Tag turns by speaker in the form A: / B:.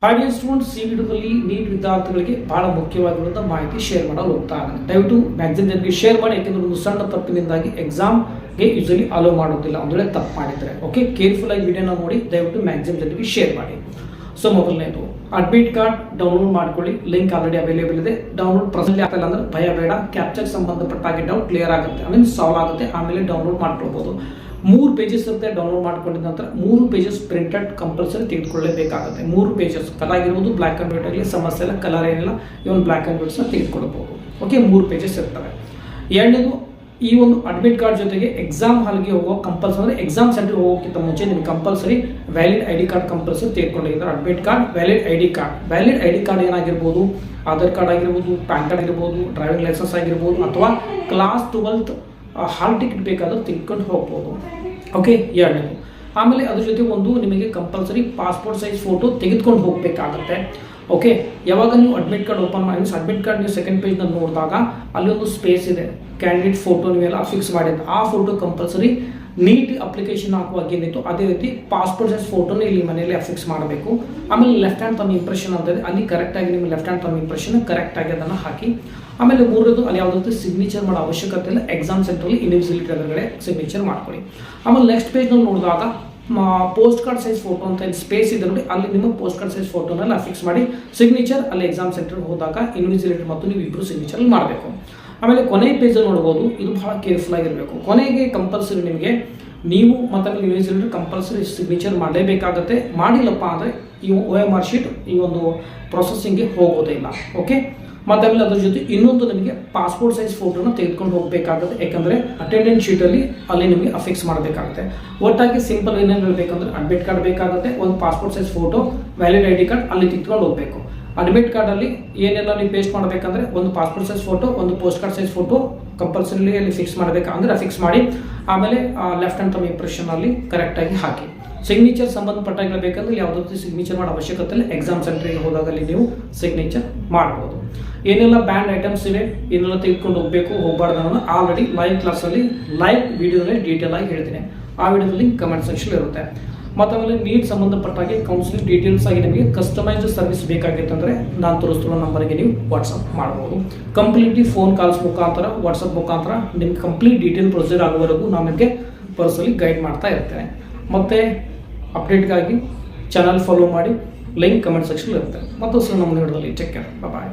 A: ಹಾಗೆ ಸ್ಟೂಡೆಂಟ್ಸ್ ಈ ವಿಡಿಯೋದಲ್ಲಿ ನೀಟ್ ವಿದ್ಯಾರ್ಥಿಗಳಿಗೆ ಬಹಳ ಮುಖ್ಯವಾಗಿರುವಂತಹ ಮಾಹಿತಿ ಶೇರ್ ಮಾಡಲು ಹೋಗ್ತಾ ಇದ್ದಾನೆ. ದಯವಿಟ್ಟು ಮ್ಯಾಕ್ಸಿಮಮ್ ಜನರಿಗೆ ಶೇರ್ ಮಾಡಿ, ಯಾಕೆಂದ್ರೆ ಒಂದು ಸಣ್ಣ ತಪ್ಪಿನಿಂದಾಗಿ ಎಕ್ಸಾಮ್ಗೆ ಯೂಶಲಿ ಅಲೋ ಮಾಡೋದಿಲ್ಲ ಅಂದ್ರೆ ತಪ್ಪು ಮಾಡಿದ್ರೆ. ಓಕೆ, ಕೇರ್ಫುಲ್ ಆಗಿ ವಿಡಿಯೋನ ನೋಡಿ, ದಯವಿಟ್ಟು ಮ್ಯಾಕ್ಸಿಮಮ್ ಜನರಿಗೆ ಶೇರ್ ಮಾಡಿ. ಸೊ ಮೊದಲನೇದು ಅಡ್ಮಿಟ್ ಕಾರ್ಡ್ ಡೌನ್ಲೋಡ್ ಮಾಡ್ಕೊಳ್ಳಿ. ಲಿಂಕ್ ಆಲ್ರೆಡಿ ಅವೈಲೇಬಲ್ ಇದೆ. ಡೌನ್ಲೋಡ್ ಪ್ರಸೆಂಟ್ ಆಗ್ತಿಲ್ಲ ಅಂದ್ರೆ ಭಯ ಬೇಡ. ಕ್ಯಾಪ್ಚರ್ ಸಂಬಂಧಪಟ್ಟ ಹಾಗೆ ಡೌಟ್ ಕ್ಲಿಯರ್ ಆಗುತ್ತೆ, ಸಾಲ್ವ್ ಆಗುತ್ತೆ. ಆಮೇಲೆ ಡೌನ್ಲೋಡ್ ಮಾಡ್ಕೊಳ್ಬಹುದು. 3 ಪೇಜಸ್ ಇರುತ್ತೆ. ಡೌನ್ಲೋಡ್ ಮಾಡ್ಕೊಂಡಿದ ನಂತರ 3 ಪೇಜಸ್ ಪ್ರಿಂಟೆಡ್ ಕಂಪಲ್ಸರಿ ತೆಗೆದುಕೊಳ್ಳಲೇಬೇಕಾಗುತ್ತೆ. 3 ಪೇಜಸ್ ಕಲರ್ ಆಗಿರ್ಬೋದು, ಬ್ಲಾಕ್ ಅಂಡ್ ವೈಟ್ ಆಗಲಿ ಸಮಸ್ಯೆ ಇಲ್ಲ, ಕಲರ್ ಏನಿಲ್ಲ, ಇವನ್ ಬ್ಲಾಕ್ ಅಂಡ್ ವೈಟ್ಸ್ನ ತೆಗೆದುಕೊಳ್ಬಹುದು. ಓಕೆ, 3 ಪೇಜಸ್ ಇರ್ತವೆ. ಎರಡನೇದು, ಈ ಒಂದು ಅಡ್ಮಿಟ್ ಕಾರ್ಡ್ ಜೊತೆಗೆ ಎಕ್ಸಾಮ್ ಹಾಲ್ಗೆ ಹೋಗೋ ಕಂಪಲ್ಸರಿ ಅಂದರೆ ಎಕ್ಸಾಮ್ ಸೆಂಟರ್ಗೆ ಹೋಗೋಕ್ಕಿಂತ ಮುಂಚೆ ನಿಮ್ಗೆ compulsory valid I D card compulsory ತೆಗೆದುಕೊಂಡಿದ್ದಾರೆ. Admit card, valid I D card. Valid I D card ಏನಾಗಿರ್ಬೋದು, ಆಧಾರ್ ಕಾರ್ಡ್ ಆಗಿರ್ಬೋದು, ಪ್ಯಾನ್ ಕಾರ್ಡ್ ಆಗಿರ್ಬೋದು, ಡ್ರೈವಿಂಗ್ ಲೈಸೆನ್ಸ್ ಆಗಿರ್ಬೋದು, ಅಥವಾ ಕ್ಲಾಸ್ 12th ಹಾಲ್ ಟಿಕೆಟ್ ಬೇಕಾದರೂ ತೆಗೆದುಕೊಂಡು ಹೋಗ್ಬೋದು. ಓಕೆ, ಎರಡನೇದು. ಆಮೇಲೆ ಅದ್ರ ಜೊತೆ ಒಂದು ನಿಮಗೆ ಕಂಪಲ್ಸರಿ ಪಾಸ್ಪೋರ್ಟ್ ಸೈಜ್ ಫೋಟೋ ತೆಗೆದುಕೊಂಡು ಹೋಗಬೇಕಾಗುತ್ತೆ. ಓಕೆ, ಯಾವಾಗ ನೀವು ಅಡ್ಮಿಟ್ ಕಾರ್ಡ್ ಓಪನ್ ಮಾಡಿ, ಅಡ್ಮಿಟ್ ಕಾರ್ಡ್ ನೀವು ಸೆಕೆಂಡ್ ಪೇಜ್ನಲ್ಲಿ ನೋಡಿದಾಗ ಅಲ್ಲಿ ಒಂದು ಸ್ಪೇಸ್ ಇದೆ, ಕ್ಯಾಂಡಿಡೇಟ್ ಫೋಟೋ ನೀವೆಲ್ಲ ಫಿಕ್ಸ್ ಮಾಡಿದ್ದು. ಆ ಫೋಟೋ ಕಂಪಲ್ಸರಿ ನೀಟ್ ಅಪ್ಲಿಕೇಶನ್ ಹಾಕುವಾಗ ಏನಿತ್ತು ಅದೇ ರೀತಿ ಪಾಸ್ಪೋರ್ಟ್ ಸೈಜ್ ಫೋಟೋನ ಇಲ್ಲಿ ಮನೆಯಲ್ಲಿ ಫಿಕ್ಸ್ ಮಾಡಬೇಕು. ಆಮೇಲೆ ಲೆಫ್ಟ್ ಹ್ಯಾಂಡ್ ತಮ್ಮ ಇಂಪ್ರೆಷನ್ ಅಂತ ಇದೆ, ಅಲ್ಲಿ ಕರೆಕ್ಟಾಗಿ ನಿಮ್ಮ ಲೆಫ್ಟ್ ಹ್ಯಾಂಡ್ ತಮ್ಮ ಇಂಪ್ರೆಷನ್ ಕರೆಕ್ಟಾಗಿ ಅದನ್ನು ಹಾಕಿ. ಆಮೇಲೆ ಮೂರನೇದು, ಅಲ್ಲಿ ಯಾವುದೇ ರೀತಿ ಸಿಗ್ನೇಚರ್ ಮಾಡೋ ಅವಶ್ಯಕತೆ ಇಲ್ಲ. ಎಕ್ಸಾಮ್ ಸೆಂಟ್ರಲ್ಲಿ ಇನ್ವಿಸಿಬಿಲಿಟಿ ಅದರಗಡೆ ಸಿಗ್ನೇಚರ್ ಮಾಡ್ಕೊಳ್ಳಿ. ಆಮೇಲೆ ನೆಕ್ಸ್ಟ್ ಪೇಜ್ನಲ್ಲಿ ನೋಡಿದಾಗ ಪೋಸ್ಟ್ ಕಾರ್ಡ್ ಸೈಜ್ ಫೋಟೋ ಅಂತ ಇಲ್ಲಿ ಸ್ಪೇಸ್ ಇದೆ ನೋಡಿ, ಅಲ್ಲಿ ನಿಮ್ಮ ಪೋಸ್ಟ್ ಕಾರ್ಡ್ ಸೈಜ್ ಫೋಟೋನೆಲ್ಲ ಫಿಕ್ಸ್ ಮಾಡಿ ಸಿಗ್ನೇಚರ್ ಅಲ್ಲಿ ಎಕ್ಸಾಮ್ ಸೆಂಟರ್ಗೆ ಹೋದಾಗ ಇನ್ವಿಸಿಬಿಲಿಟಿ ಮತ್ತು ನೀವು ಇಬ್ಬರು ಸಿಗ್ನೇಚರ್ ಮಾಡಬೇಕು. ಆಮೇಲೆ ಕೊನೆ ಪೇಜಲ್ಲಿ ನೋಡ್ಬೋದು, ಇದು ಬಹಳ ಕೇರ್ಫುಲ್ ಆಗಿರಬೇಕು. ಕೊನೆಗೆ ಕಂಪಲ್ಸರಿ ನಿಮಗೆ ನೀವು ಮತ್ತು ಇನ್ವಿಸಿಬಿಲಿಟಿ ಕಂಪಲ್ಸರಿ ಸಿಗ್ನೇಚರ್ ಮಾಡಲೇಬೇಕಾಗತ್ತೆ. ಮಾಡಿಲ್ಲಪ್ಪ ಅಂದರೆ ಈ OMR ಶೀಟ್ ಈ ಒಂದು ಪ್ರೊಸೆಸಿಂಗ್ಗೆ ಹೋಗೋದೇ ಇಲ್ಲ. ಓಕೆ, ಮತ್ತು ಆಮೇಲೆ ಅದ್ರ ಜೊತೆ ಇನ್ನೊಂದು ನಿಮಗೆ ಪಾಸ್ಪೋರ್ಟ್ ಸೈಜ್ ಫೋಟೋನ ತೆಗೆದುಕೊಂಡು ಹೋಗಬೇಕಾಗುತ್ತೆ. ಯಾಕಂದರೆ ಅಟೆಂಡೆನ್ಸ್ ಶೀಟಲ್ಲಿ ಅಲ್ಲಿ ನಿಮಗೆ ಅಫಿಕ್ಸ್ ಮಾಡಬೇಕಾಗುತ್ತೆ. ಒಟ್ಟಾಗಿ ಸಿಂಪಲ್ ಏನೇನು ಹೇಳಬೇಕಂದ್ರೆ ಅಡ್ಮಿಟ್ ಕಾರ್ಡ್ ಬೇಕಾಗುತ್ತೆ, ಒಂದು passport size photo, valid I D card ಅಲ್ಲಿ ತೆಗೆದುಕೊಂಡು ಹೋಗಬೇಕು. ಅಡ್ಮಿಟ್ ಕಾರ್ಡಲ್ಲಿ ಏನೆಲ್ಲ ನೀವು ಪೇಸ್ಟ್ ಮಾಡಬೇಕಂದ್ರೆ ಒಂದು ಪಾಸ್ಪೋರ್ಟ್ ಸೈಜ್ ಫೋಟೋ, ಒಂದು post card size photo compulsory ಅಲ್ಲಿ ಫಿಕ್ಸ್ ಮಾಡಬೇಕು ಅಂದರೆ ಫಿಕ್ಸ್ ಮಾಡಿ. ಆಮೇಲೆ ಲೆಫ್ಟ್ ಹ್ಯಾಂಡ್ ತಮ್ಮ ಇಂಪ್ರೆಷನಲ್ಲಿ ಕರೆಕ್ಟಾಗಿ ಹಾಕಿ. ಸಿಗ್ನೇಚರ್ ಸಂಬಂಧಪಟ್ಟಾಗ ಬೇಕಂದ್ರೆ ಯಾವುದೇ ರೀತಿ ಸಿಗ್ನೇಚರ್ ಮಾಡೋ ಅವಶ್ಯಕತೆ ಇಲ್ಲ. ಎಕ್ಸಾಮ್ ಸೆಂಟ್ರಿಗೆ ಹೋದಾಗಲ್ಲಿ ನೀವು ಸಿಗ್ನೇಚರ್ ಮಾಡ್ಬೋದು. ಏನೆಲ್ಲ ಬ್ಯಾಂಡ್ ಐಟಮ್ಸ್ ಇವೆ, ಏನೆಲ್ಲ ತೆಗೆದುಕೊಂಡು ಹೋಗಬೇಕು ಹೋಗಬಾರ್ದು ಅನ್ನೋದು ಆಲ್ರೆಡಿ ಲೈವ್ ಕ್ಲಾಸಲ್ಲಿ ಲೈವ್ ವಿಡಿಯೋದಲ್ಲಿ ಡೀಟೇಲ್ ಆಗಿ ಹೇಳ್ತೀನಿ. ಆ ವಿಡಿಯೋದಲ್ಲಿ ಕಮೆಂಟ್ ಸೆಕ್ಷನ್ ಇರುತ್ತೆ. ಮತ್ತು ಆಮೇಲೆ ನೀಟ್ ಸಂಬಂಧಪಟ್ಟಾಗಿ ಕೌನ್ಸಿಲಿಂಗ್ ಡೀಟೇಲ್ಸ್ ಆಗಿ ನಿಮಗೆ ಕಸ್ಟಮೈಸ್ಡ್ ಸರ್ವಿಸ್ ಬೇಕಾಗಿತ್ತಂದರೆ ನಾನು ತೋರಿಸ್ತಿರೋ ನಂಬರ್ಗೆ ನೀವು ವಾಟ್ಸಪ್ ಮಾಡ್ಬೋದು. ಕಂಪ್ಲೀಟ್ಲಿ ಫೋನ್ ಕಾಲ್ಸ್ ಮುಖಾಂತರ, ವಾಟ್ಸಪ್ ಮುಖಾಂತರ ನಿಮ್ಗೆ ಕಂಪ್ಲೀಟ್ ಡೀಟೇಲ್ ಪ್ರೊಸೀಜರ್ ಆಗೋವರೆಗೂ ನಾನು ನಿಮಗೆ ಪರ್ಸನಲಿ ಗೈಡ್ ಮಾಡ್ತಾ ಇರ್ತೇನೆ. ಮತ್ತು ಅಪ್ಡೇಟ್ಗಾಗಿ ಚಾನಲ್ ಫಾಲೋ ಮಾಡಿ. ಲಿಂಕ್ ಕಮೆಂಟ್ ಸೆಕ್ಷನ್ ಇರುತ್ತೆ. ಮತ್ತು ನಮ್ಮ ವಿಡಿಯೋದಲ್ಲಿ ಚೆಕ್ ಮಾಡಿ. ಬಾಯ್.